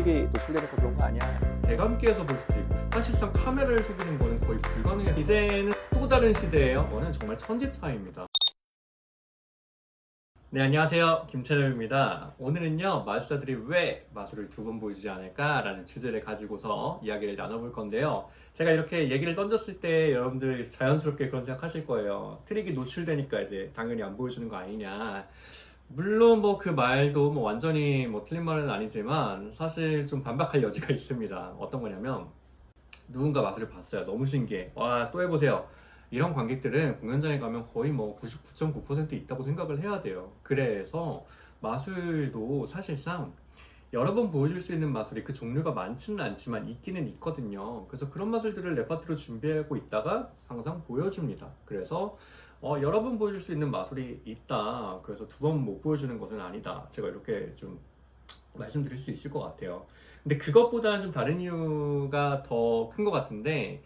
트릭이 노출되니까 그런 거 아니야? 대감기에서 볼 수도 있고 사실상 카메라를 속이는 거는 거의 불가능해요. 이제는 또 다른 시대예요. 이거는 정말 천지 차이입니다. 네, 안녕하세요. 김채널입니다. 오늘은요, 마술사들이 왜 마술을 두 번 보여주지 않을까라는 주제를 가지고서 이야기를 나눠볼 건데요. 제가 이렇게 얘기를 던졌을 때 여러분들 자연스럽게 그런 생각 하실 거예요. 트릭이 노출되니까 이제 당연히 안 보여주는 거 아니냐. 물론 뭐 그 말도 뭐 완전히 뭐 틀린 말은 아니지만 사실 좀 반박할 여지가 있습니다. 어떤 거냐면 누군가 마술을 봤어요. 너무 신기해. 와, 또 해보세요. 이런 관객들은 공연장에 가면 거의 뭐 99.9% 있다고 생각을 해야 돼요. 그래서 마술도 사실상 여러 번 보여줄 수 있는 마술이 그 종류가 많지는 않지만 있기는 있거든요. 그래서 그런 마술들을 레파토리로 준비하고 있다가 항상 보여줍니다. 그래서 여러 번 보여줄 수 있는 마술이 있다. 그래서 두 번 못 보여주는 것은 아니다. 제가 이렇게 좀 말씀드릴 수 있을 것 같아요. 근데 그것보다는 좀 다른 이유가 더 큰 것 같은데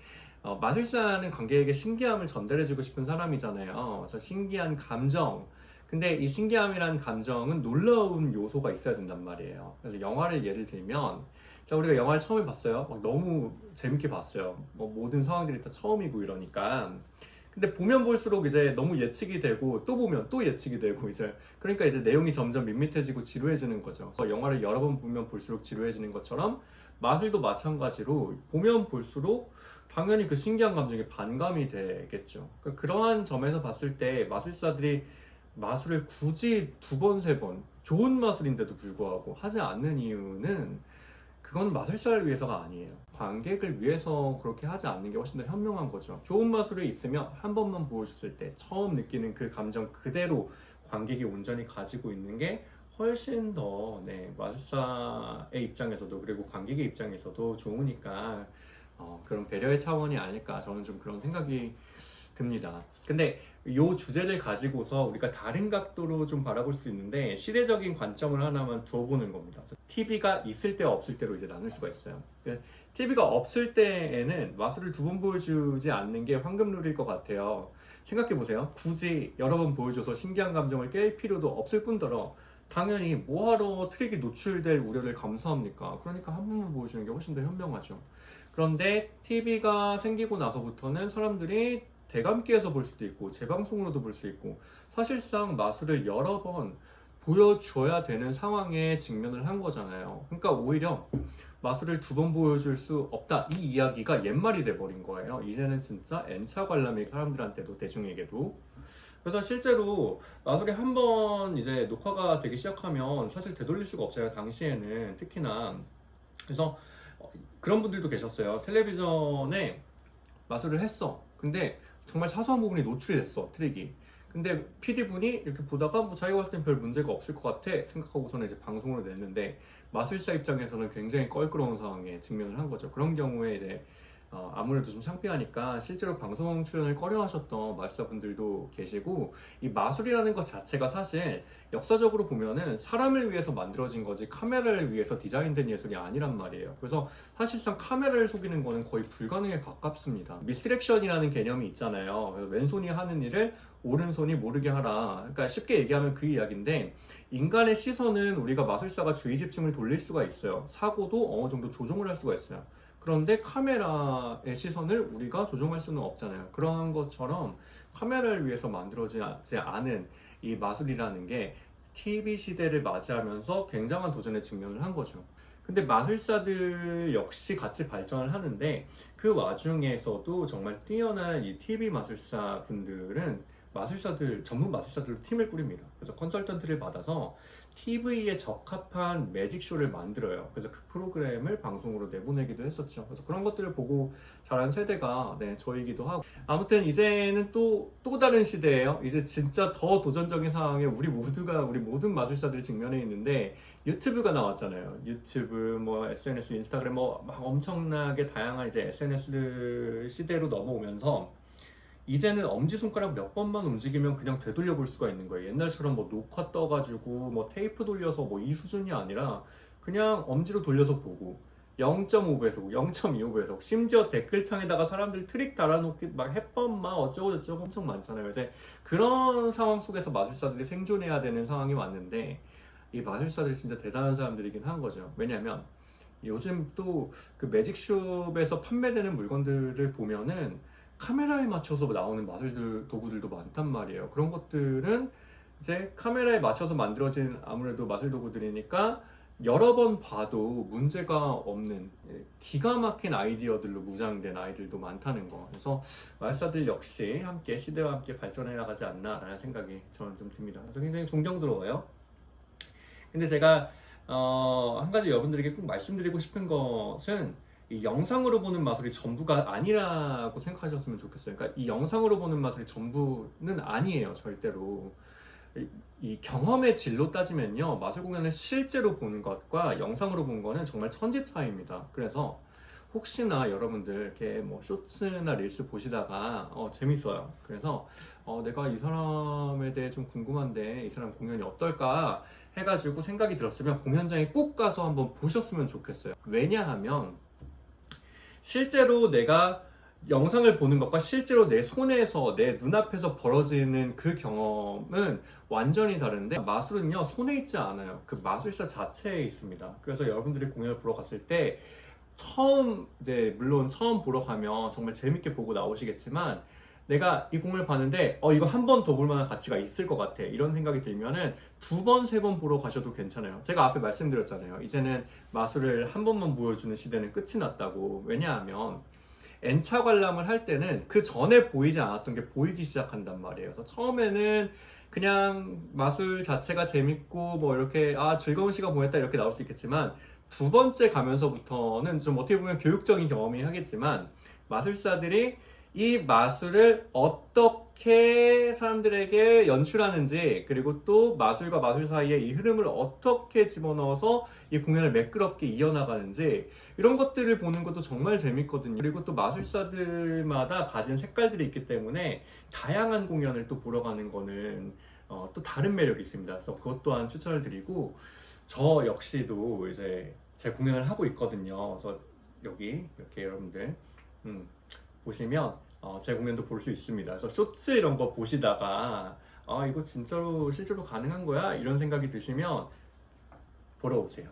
마술사는 관객에게 신기함을 전달해주고 싶은 사람이잖아요. 그래서 신기한 감정. 근데 이 신기함이라는 감정은 놀라운 요소가 있어야 된단 말이에요. 그래서 영화를 예를 들면, 자, 우리가 영화를 처음에 봤어요. 너무 재밌게 봤어요. 뭐 모든 상황들이 다 처음이고 이러니까. 근데 보면 볼수록 이제 너무 예측이 되고 또 보면 또 예측이 되고 이제 그러니까 이제 내용이 점점 밋밋해지고 지루해지는 거죠. 그래서 영화를 여러 번 보면 볼수록 지루해지는 것처럼 마술도 마찬가지로 보면 볼수록 당연히 그 신기한 감정에 반감이 되겠죠. 그러니까 그러한 점에서 봤을 때 마술사들이 마술을 굳이 두 번, 세 번 좋은 마술인데도 불구하고 하지 않는 이유는 그건 마술사를 위해서가 아니에요. 관객을 위해서 그렇게 하지 않는 게 훨씬 더 현명한 거죠. 좋은 마술이 있으면 한 번만 보여줬을 때 처음 느끼는 그 감정 그대로 관객이 온전히 가지고 있는 게 훨씬 더 마술사의 입장에서도 그리고 관객의 입장에서도 좋으니까 그런 배려의 차원이 아닐까 저는 좀 그런 생각이 듭니다. 근데 이 주제를 가지고서 우리가 다른 각도로 좀 바라볼 수 있는데 시대적인 관점을 하나만 두어보는 겁니다. TV가 있을 때 없을 때로 이제 나눌 수가 있어요. TV가 없을 때에는 마술을 두 번 보여주지 않는 게 황금룰일 것 같아요. 생각해보세요. 굳이 여러 번 보여줘서 신기한 감정을 깰 필요도 없을 뿐더러 당연히 뭐하러 트릭이 노출될 우려를 감수합니까? 그러니까 한 번만 보여주는 게 훨씬 더 현명하죠. 그런데 TV가 생기고 나서부터는 사람들이 대감기에서 볼 수도 있고 재방송으로도 볼 수 있고 사실상 마술을 여러 번 보여줘야 되는 상황에 직면을 한 거잖아요. 그러니까 오히려 마술을 두 번 보여줄 수 없다 이 이야기가 옛말이 돼버린 거예요. 이제는 진짜 N차 관람이 사람들한테도 대중에게도. 그래서 실제로 마술이 한 번 이제 녹화가 되기 시작하면 사실 되돌릴 수가 없어요. 당시에는 특히나. 그래서 그런 분들도 계셨어요. 텔레비전에 마술을 했어. 근데 정말 사소한 부분이 노출이 됐어, 트릭이. 근데 PD분이 이렇게 보다가 뭐 자기가 봤을 땐 별 문제가 없을 것 같아 생각하고서는 이제 방송으로 냈는데 마술사 입장에서는 굉장히 껄끄러운 상황에 직면을 한 거죠. 그런 경우에 이제 아무래도 좀 창피하니까 실제로 방송 출연을 꺼려하셨던 마술사분들도 계시고 이 마술이라는 것 자체가 사실 역사적으로 보면은 사람을 위해서 만들어진 거지 카메라를 위해서 디자인된 예술이 아니란 말이에요. 그래서 사실상 카메라를 속이는 거는 거의 불가능에 가깝습니다. 미스디렉션이라는 개념이 있잖아요. 왼손이 하는 일을 오른손이 모르게 하라. 그러니까 쉽게 얘기하면 그 이야기인데 인간의 시선은 우리가 마술사가 주의 집중을 돌릴 수가 있어요. 사고도 어느 정도 조종을 할 수가 있어요. 그런데 카메라의 시선을 우리가 조종할 수는 없잖아요. 그런 것처럼 카메라를 위해서 만들어지지 않은 이 마술이라는 게 TV 시대를 맞이하면서 굉장한 도전에 직면을 한 거죠. 근데 마술사들 역시 같이 발전을 하는데 그 와중에서도 정말 뛰어난 이 TV 마술사 분들은 전문 마술사들로 팀을 꾸립니다. 그래서 컨설턴트를 받아서 TV에 적합한 매직쇼를 만들어요. 그래서 그 프로그램을 방송으로 내보내기도 했었죠. 그래서 그런 것들을 보고 자란 세대가 저이기도 하고. 아무튼 이제는 또 다른 시대예요. 이제 진짜 더 도전적인 상황에 우리 모든 마술사들이 직면해 있는데 유튜브가 나왔잖아요. 유튜브, 뭐 SNS, 인스타그램 막 엄청나게 다양한 이제 SNS 시대로 넘어오면서 이제는 엄지손가락 몇 번만 움직이면 그냥 되돌려 볼 수가 있는 거예요. 옛날처럼 뭐 녹화 떠가지고 뭐 테이프 돌려서 뭐 이 수준이 아니라 그냥 엄지로 돌려서 보고 0.5배속, 0.25배속, 심지어 댓글창에다가 사람들 트릭 달아놓기 막 해법 막 어쩌고저쩌고 엄청 많잖아요. 이제 그런 상황 속에서 마술사들이 생존해야 되는 상황이 왔는데 이 마술사들이 진짜 대단한 사람들이긴 한 거죠. 왜냐면 요즘 또 그 매직숍에서 판매되는 물건들을 보면은 카메라에 맞춰서 나오는 마술들 도구들도 많단 말이에요. 그런 것들은 이제 카메라에 맞춰서 만들어진 아무래도 마술 도구들이니까 여러 번 봐도 문제가 없는 기가 막힌 아이디어들로 무장된 아이들도 많다는 거. 그래서 마술사들 역시 함께 시대와 함께 발전해 나가지 않나라는 생각이 저는 좀 듭니다. 그래서 굉장히 존경스러워요. 근데 제가 한 가지 여러분들에게 꼭 말씀드리고 싶은 것은 이 영상으로 보는 마술이 전부가 아니라고 생각하셨으면 좋겠어요. 그러니까 이 영상으로 보는 마술이 전부는 아니에요, 절대로. 이 경험의 질로 따지면요, 마술 공연을 실제로 보는 것과 영상으로 본 거는 정말 천지 차이입니다. 그래서 혹시나 여러분들 이렇게 뭐 쇼츠나 릴스 보시다가 재밌어요. 그래서 내가 이 사람에 대해 좀 궁금한데 이 사람 공연이 어떨까 해가지고 생각이 들었으면 공연장에 꼭 가서 한번 보셨으면 좋겠어요. 왜냐하면 실제로 내가 영상을 보는 것과 실제로 내 손에서 내 눈앞에서 벌어지는 그 경험은 완전히 다른데, 마술은요 손에 있지 않아요. 그 마술사 자체에 있습니다. 그래서 여러분들이 공연을 보러 갔을 때 물론 처음 보러 가면 정말 재밌게 보고 나오시겠지만, 내가 이 공연을 봤는데 이거 한 번 더 볼 만한 가치가 있을 것 같아 이런 생각이 들면은 두 번, 세 번 보러 가셔도 괜찮아요. 제가 앞에 말씀드렸잖아요. 이제는 마술을 한 번만 보여주는 시대는 끝이 났다고. 왜냐하면 N차 관람을 할 때는 그 전에 보이지 않았던 게 보이기 시작한단 말이에요. 그래서 처음에는 그냥 마술 자체가 재밌고 뭐 이렇게 즐거운 시간 보냈다 이렇게 나올 수 있겠지만, 두 번째 가면서부터는 좀 어떻게 보면 교육적인 경험이 하겠지만, 마술사들이 이 마술을 어떻게 사람들에게 연출하는지, 그리고 또 마술과 마술 사이에 이 흐름을 어떻게 집어넣어서 이 공연을 매끄럽게 이어나가는지, 이런 것들을 보는 것도 정말 재밌거든요. 그리고 또 마술사들마다 가진 색깔들이 있기 때문에 다양한 공연을 또 보러 가는 거는 또 다른 매력이 있습니다. 그래서 그것 또한 추천을 드리고, 저 역시도 이제 제 공연을 하고 있거든요. 그래서 여기 이렇게 여러분들 보시면 제 공연도 볼 수 있습니다. 그래서 쇼츠 이런 거 보시다가 이거 진짜로 실제로 가능한 거야? 이런 생각이 드시면 보러 오세요.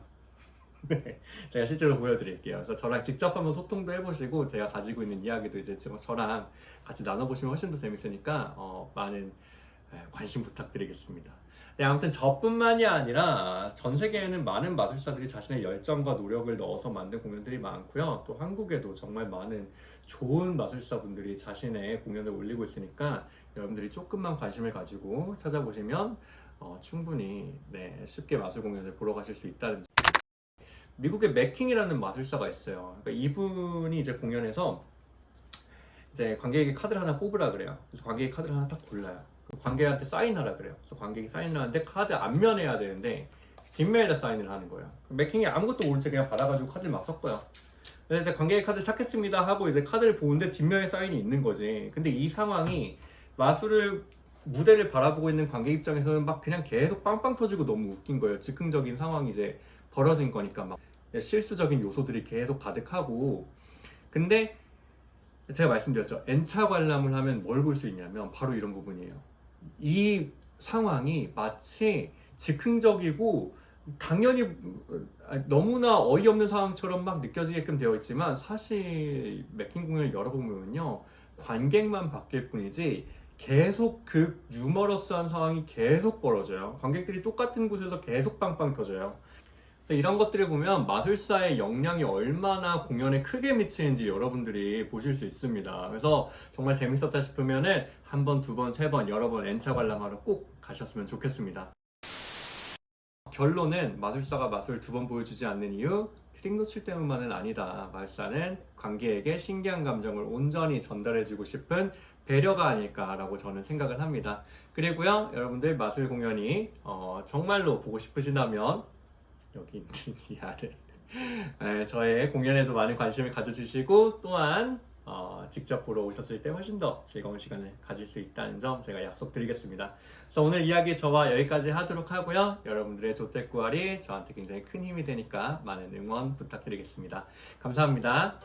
네, 제가 실제로 보여드릴게요. 그래서 저랑 직접 한번 소통도 해보시고, 제가 가지고 있는 이야기도 이제 저랑 같이 나눠보시면 훨씬 더 재밌으니까 많은 관심 부탁드리겠습니다. 네, 아무튼 저뿐만이 아니라 전 세계에는 많은 마술사들이 자신의 열정과 노력을 넣어서 만든 공연들이 많고요. 또 한국에도 정말 많은 좋은 마술사분들이 자신의 공연을 올리고 있으니까 여러분들이 조금만 관심을 가지고 찾아보시면 충분히 쉽게 마술 공연을 보러 가실 수 있다는 점. 미국의 맥킹이라는 마술사가 있어요. 그러니까 이분이 이제 공연에서 이제 관객에게 카드를 하나 뽑으라 그래요. 그래서 관객이 카드를 하나 딱 골라요. 관객한테 사인하라 그래요. 그래서 관객이 사인을 하는데 카드 앞면에 해야 되는데 뒷면에다 사인을 하는 거예요. 맥킹이 아무것도 모른 채 그냥 받아가지고 카드를 막 섞어요. 그래서 이제 관객의 카드 찾겠습니다 하고 이제 카드를 보는데 뒷면에 사인이 있는 거지. 근데 이 상황이 무대를 바라보고 있는 관객 입장에서는 막 그냥 계속 빵빵 터지고 너무 웃긴 거예요. 즉흥적인 상황이 이제 벌어진 거니까 막 실수적인 요소들이 계속 가득하고. 근데 제가 말씀드렸죠. N차 관람을 하면 뭘 볼 수 있냐면 바로 이런 부분이에요. 이 상황이 마치 즉흥적이고 당연히 너무나 어이없는 상황처럼 막 느껴지게끔 되어 있지만, 사실 맥킹 공연을 여러 번 보면요, 관객만 바뀔 뿐이지 계속 그 유머러스한 상황이 계속 벌어져요. 관객들이 똑같은 곳에서 계속 빵빵 터져요. 이런 것들을 보면 마술사의 역량이 얼마나 공연에 크게 미치는지 여러분들이 보실 수 있습니다. 그래서 정말 재밌었다 싶으면은 한 번, 두 번, 세 번, 여러 번 N차 관람하러 꼭 가셨으면 좋겠습니다. 결론은 마술사가 마술을 두 번 보여주지 않는 이유, 트릭 노출 때문만은 아니다. 마술사는 관객에게 신기한 감정을 온전히 전달해주고 싶은 배려가 아닐까라고 저는 생각을 합니다. 그리고요, 여러분들 마술 공연이 정말로 보고 싶으시다면 여기 있는 이 아래 저의 공연에도 많은 관심을 가져주시고, 또한 직접 보러 오셨을 때 훨씬 더 즐거운 시간을 가질 수 있다는 점 제가 약속드리겠습니다. 그래서 오늘 이야기 저와 여기까지 하도록 하고요. 여러분들의 조태꾸알이 저한테 굉장히 큰 힘이 되니까 많은 응원 부탁드리겠습니다. 감사합니다.